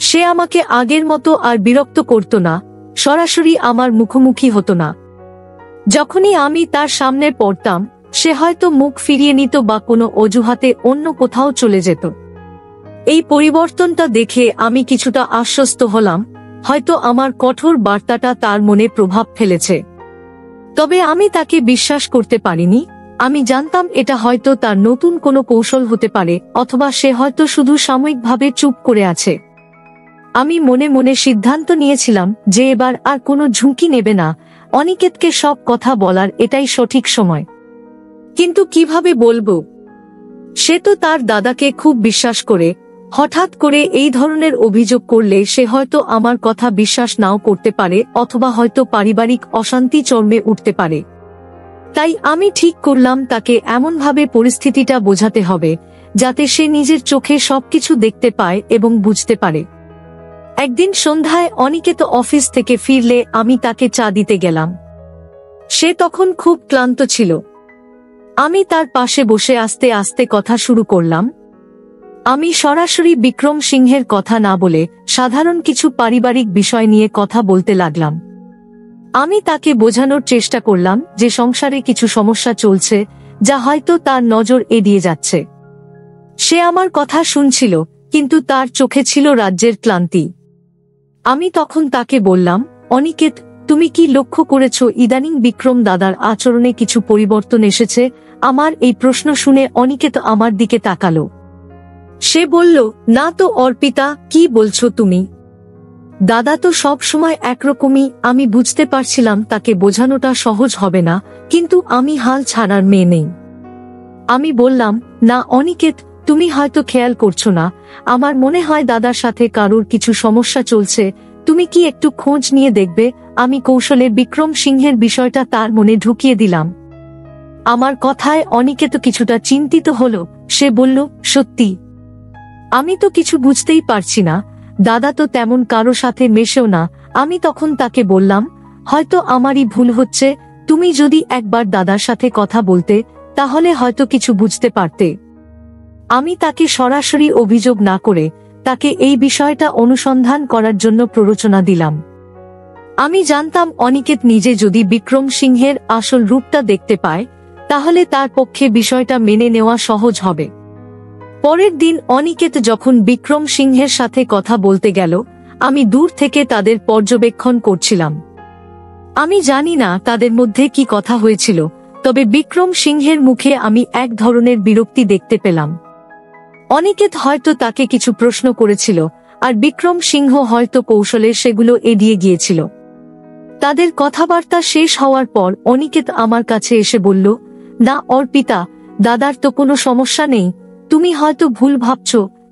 সে আমাকে আগের মতো আর বিরক্ত করত না, সরাসরি আমার মুখোমুখি হতো না। যখনই আমি তার সামনে পড়তাম সে হয়তো মুখ ফিরিয়ে নিত বা কোনো অজুহাতে অন্য কোথাও চলে যেত। এই পরিবর্তনটা দেখে আমি কিছুটা আশ্বস্ত হলাম, হয়তো আমার কঠোর বার্তাটা তার মনে প্রভাব ফেলেছে। তবে আমি তাকে বিশ্বাস করতে পারিনি। আমি জানতাম এটা হয়তো তার নতুন কোনো কৌশল হতে পারে, অথবা সে হয়তো শুধু সাময়িকভাবে চুপ করে আছে। আমি মনে মনে সিদ্ধান্ত নিয়েছিলাম যে এবার আর কোনো ঝুঁকি নেবে না, অনিকেতকে সব কথা বলার এটাই সঠিক সময়। কিন্তু কিভাবে বলবো? সে তো তার দাদাকে খুব বিশ্বাস করে, হঠাৎ করে এই ধরনের অভিযোগ করলে সে হয়তো আমার কথা বিশ্বাস নাও করতে পারে, অথবা হয়তো পারিবারিক অশান্তি চরমে উঠতে পারে। তাই আমি ঠিক করলাম তাকে এমনভাবে পরিস্থিতিটা বোঝাতে হবে যাতে সে নিজের চোখে সবকিছু দেখতে পায় এবং বুঝতে পারে। একদিন সন্ধ্যায় অনিকেত অফিস থেকে ফিরলে আমি তাকে চা দিতে গেলাম। সে তখন খুব ক্লান্ত ছিল। আমি তার পাশে বসে আস্তে আস্তে কথা শুরু করলাম। আমি সরাসরি বিক্রম সিংহের কথা না বলে সাধারণ কিছু পারিবারিক বিষয় নিয়ে কথা বলতে লাগলাম। আমি তাকে বোঝানোর চেষ্টা করলাম যে সংসারে কিছু সমস্যা চলছে যা হয়তো তার নজর এড়িয়ে যাচ্ছে। সে আমার কথা শুনছিল, কিন্তু তার চোখে ছিল রাজ্যের ক্লান্তি। আমি তখন তাকে বললাম, অনিকেত, তুমি কি লক্ষ্য করেছো ইদানিং বিক্রম দাদার আচরণে কিছু পরিবর্তন এসেছে? আমার এই প্রশ্ন শুনে অনিকেত আমার দিকে তাকালো। সে বলল, না তো অর্পিতা, কি বলছো তুমি? দাদা তো সব সময় একরকমই। আমি বুঝতে পারছিলাম তাকে বোঝানোটা সহজ হবে না, কিন্তু আমি হাল ছাড়ার মেয়ে নেই। আমি বললাম, না অনিকেত, তুমি হয়তো খেয়াল করছো না, আমার মনে হয় দাদার সাথে কারোর কিছু সমস্যা চলছে। তুমি কি একটু খোঁজ নিয়ে দেখবে? আমি কৌশলে বিক্রম সিংহের বিষয়টা তার মনে ঢুকিয়ে দিলাম। আমার কথায় অনিকেত কিছুটা চিন্তিত হলো। সে বলল, সত্যি? আমি তো কিছু বুঝতেই পারছি না, দাদা তো তেমন কারো সাথে মেশেও না। আমি তখন তাকে বললাম, হয়তো আমারই ভুল হচ্ছে, তুমি যদি একবার দাদার সাথে কথা বলতে তাহলে হয়তো কিছু বুঝতে পারতে। আমি তাকে সরাসরি অভিযোগ না করে তাকে এই বিষয়টা অনুসন্ধান করার জন্য প্ররোচনা দিলাম। আমি জানতাম অনিকেত নিজে যদি বিক্রম সিংহের আসল রূপটা দেখতে পায় তাহলে তার পক্ষে বিষয়টা মেনে নেওয়া সহজ হবে। পরের দিন অনিকেত যখন বিক্রম সিংহের সাথে কথা বলতে গেল, আমি দূর থেকে তাদের পর্যবেক্ষণ করছিলাম। আমি জানি না তাদের মধ্যে কি কথা হয়েছিল, তবে বিক্রম সিংহের মুখে আমি এক ধরনের বিরক্তি দেখতে পেলাম। অনিকেত হয়তো তাকে কিছু প্রশ্ন করেছিল, আর বিক্রম সিংহ হয়তো কৌশলে সেগুলো এড়িয়ে গিয়েছিল। তাদের কথাবার্তা শেষ হওয়ার পর অনিকেত আমার কাছে এসে বলল, না অর্পিতা, দাদার তো কোনো সমস্যা নেই, তুমি হয়তো ভুল ভাবছ।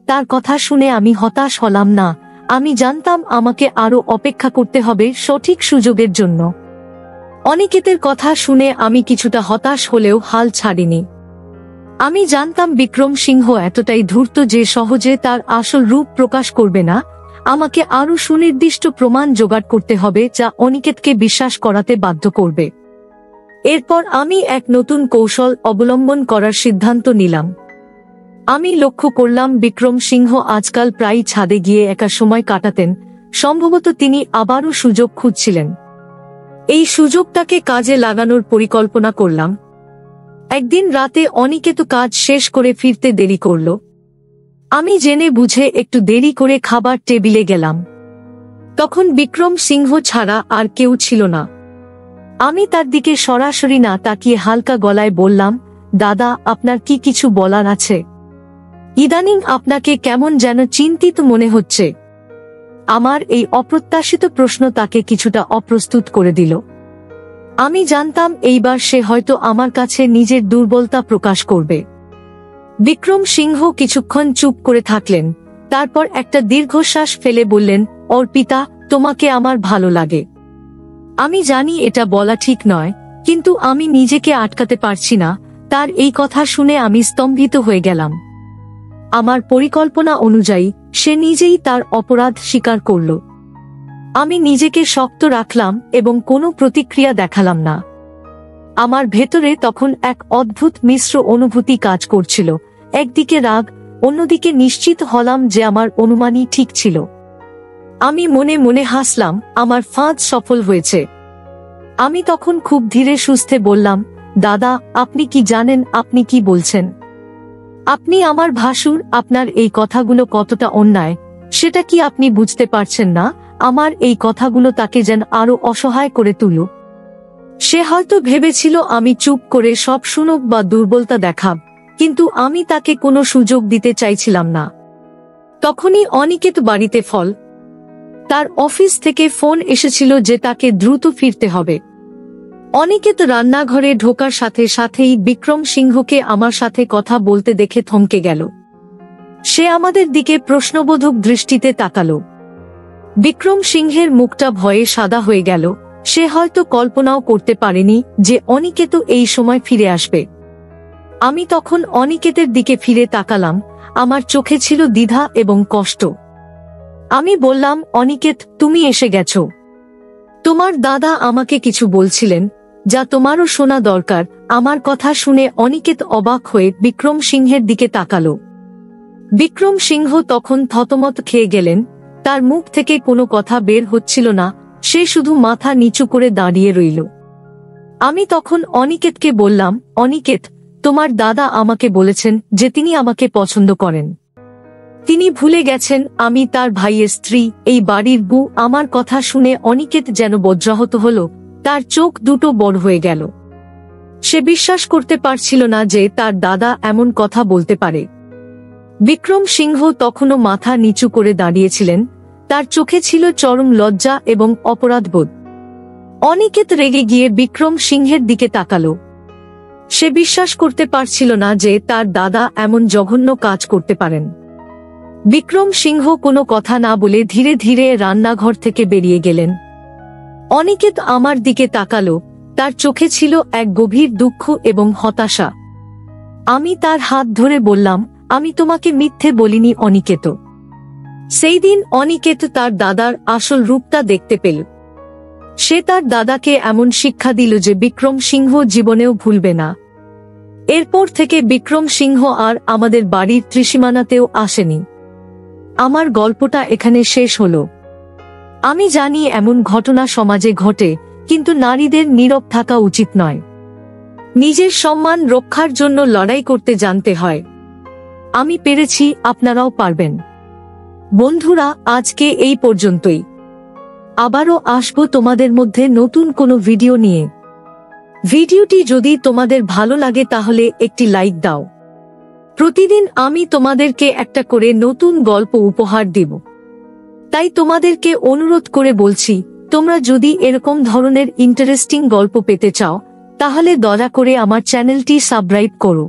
তার কথা শুনে আমি হতাশ হলাম না। আমি জানতাম আমাকে আরো অপেক্ষা করতে হবে সঠিক সুযোগের জন্য। অনিকেতের কথা শুনে আমি কিছুটা হতাশ হলেও হাল ছাড়িনি। আমি জানতাম বিক্রম সিংহ এতটাই ধূর্ত যে সহজে তার আসল রূপ প্রকাশ করবে না। আমাকে আরো সুনির্দিষ্ট প্রমাণ জোগাড় করতে হবে যা অনিকেতকে বিশ্বাস করাতে বাধ্য করবে। এরপর আমি এক নতুন কৌশল অবলম্বন করার সিদ্ধান্ত নিলাম। আমি লক্ষ্য করলাম বিক্রম সিংহ আজকাল প্রায় ছাদে গিয়ে একা সময় কাটাতেন। সম্ভবত তিনি আবারও সুযোগ খুঁজছিলেন। এই সুযোগটাকে কাজে লাগানোর পরিকল্পনা করলাম। একদিন রাতে অনিকেত কাজ শেষ করে ফিরতে দেরি করল। আমি জেনে বুঝে একটু দেরি করে খাবার টেবিলে গেলাম। তখন বিক্রম সিংহ ছাড়া আর কেউ ছিল না। আমি তার দিকে সরাসরি না তাকিয়ে হালকা গলায় বললাম, দাদা, আপনার কি কিছু বলার আছে? ইদানিং আপনাকে কেমন যেন চিন্তিত মনে হচ্ছে। আমার এই অপ্রত্যাশিত প্রশ্ন তাকে কিছুটা অপ্রস্তুত করে দিল। আমি জানতাম এইবার সে হয়তো আমার কাছে নিজের দুর্বলতা প্রকাশ করবে। বিক্রম সিংহ কিছুক্ষণ চুপ করে থাকলেন, তারপর একটা দীর্ঘশ্বাস ফেলে বললেন, অর্পিতা, তোমাকে আমার ভালো লাগে। আমি জানি এটা বলা ঠিক নয়, কিন্তু আমি নিজেকে আটকাতে পারছি না। তার এই কথা শুনে আমি স্তম্ভিত হয়ে গেলাম। আমার পরিকল্পনা অনুযায়ী সে নিজেই তার অপরাধ স্বীকার করল। আমি নিজেকে শক্ত রাখলাম এবং কোনো প্রতিক্রিয়া দেখালাম না। আমার ভেতরে তখন এক অদ্ভুত মিশ্র অনুভূতি কাজ করছিল। একদিকে রাগ, অন্যদিকে নিশ্চিত হলাম যে আমার অনুমানই ঠিক ছিল। আমি মনে মনে হাসলাম, আমার ফাঁদ সফল হয়েছে। আমি তখন খুব ধীরে সুস্থে বললাম, দাদা, আপনি কি জানেন আপনি কি বলছেন? আপনি আমার ভাসুর। আপনার এই কথাগুলো কতটা অন্যায় সেটা কি আপনি বুঝতে পারছেন না? আমার এই কথাগুলো তাকে যেন আরো অসহায় করে তুলল। সে হয়তো ভেবেছিল আমি চুপ করে সব শুনুক বা দুর্বলতা দেখাব, কিন্তু আমি তাকে কোনো সুযোগ দিতে চাইছিলাম না। তখনই অনিকেত বাড়িতে ফল। তার অফিস থেকে ফোন এসেছিল যে তাকে দ্রুত ফিরতে হবে। অনিকেত রান্নাঘরে ঢোকার সাথে সাথেই বিক্রম সিংহকে আমার সাথে কথা বলতে দেখে থমকে গেল। সে আমাদের দিকে প্রশ্নবোধক দৃষ্টিতে তাকালো। বিক্রম সিংহের মুখটা ভয়ে সাদা হয়ে গেল। সে হয়তো কল্পনাও করতে পারেনি যে অনিকেত এই সময় ফিরে আসবে। আমি তখন অনিকেতের দিকে ফিরে তাকালাম। আমার চোখে ছিল দ্বিধা এবং কষ্ট। আমি বললাম, অনিকেত, তুমি এসে গেছো। তোমার দাদা আমাকে কিছু বলছিলেন যা তোমারও শোনা দরকার। আমার কথা শুনে অনিকেত অবাক হয়ে বিক্রম সিংহের দিকে তাকালো। বিক্রম সিংহ তখন থতমত খেয়ে গেলেন। তার মুখ থেকে কোনো কথা বের হচ্ছিল না। সে শুধু মাথা নিচু করে দাঁড়িয়ে রইল। আমি তখন অনিকেতকে বললাম, অনিকেত, তোমার দাদা আমাকে বলেছেন যে তিনি আমাকে পছন্দ করেন। তিনি ভুলে গেছেন আমি তার ভাইয়ের স্ত্রী, এই বাড়ির বউ। আমার কথা শুনে অনিকেত যেন বজ্রাহত হল। তার চোখ দুটো বড় হয়ে গেল। সে বিশ্বাস করতে পারছিল না যে তার দাদা এমন কথা বলতে পারে। বিক্রম সিংহ তখনও মাথা নিচু করে দাঁড়িয়েছিলেন। তার চোখে ছিল চরম লজ্জা এবং অপরাধবোধ। অনিকেত রেগে গিয়ে বিক্রম সিংহের দিকে তাকালো। সে বিশ্বাস করতে পারছিল না যে তার দাদা এমন জঘন্য কাজ করতে পারেন। বিক্রম সিংহ কোনো কথা না বলে ধীরে ধীরে রান্নাঘর থেকে বেরিয়ে গেলেন। অনিকেত আমার দিকে তাকালো। তার চোখে ছিল এক গভীর দুঃখ এবং হতাশা। আমি তার হাত ধরে বললাম, আমি তোমাকে মিথ্যে বলিনি অনিকেত। সেই দিন অনিকেত তার দাদার আসল রূপটা দেখতে পেল। সে তার দাদাকে এমন শিক্ষা দিল যে বিক্রম সিংহ জীবনেও ভুলবে না। এরপর থেকে বিক্রম সিংহ আর আমাদের বাড়ির ত্রিসীমানাতেও আসেনি। আমার গল্পটা এখানে শেষ হলো। আমি জানি এমন ঘটনা সমাজে ঘটে, কিন্তু নারীদের নীরব থাকা উচিত নয়। নিজের সম্মান রক্ষার জন্য লড়াই করতে জানতে হয়। আমি পেরেছি, আপনারাও পারবেন। বন্ধুরা, আজকে এই পর্যন্তই। আবারও আসবো তোমাদের মধ্যে নতুন কোনো ভিডিও নিয়ে। ভিডিওটি যদি তোমাদের ভালো লাগে তাহলে একটি লাইক দাও। প্রতিদিন আমি তোমাদেরকে একটা করে নতুন গল্প উপহার দেব। তাই তোমাদেরকে অনুরোধ করে বলছি, তোমরা যদি এরকম ধরনের ইন্টারেস্টিং গল্প পেতে চাও তাহলে দয়া করে আমার চ্যানেলটি সাবস্ক্রাইব করো।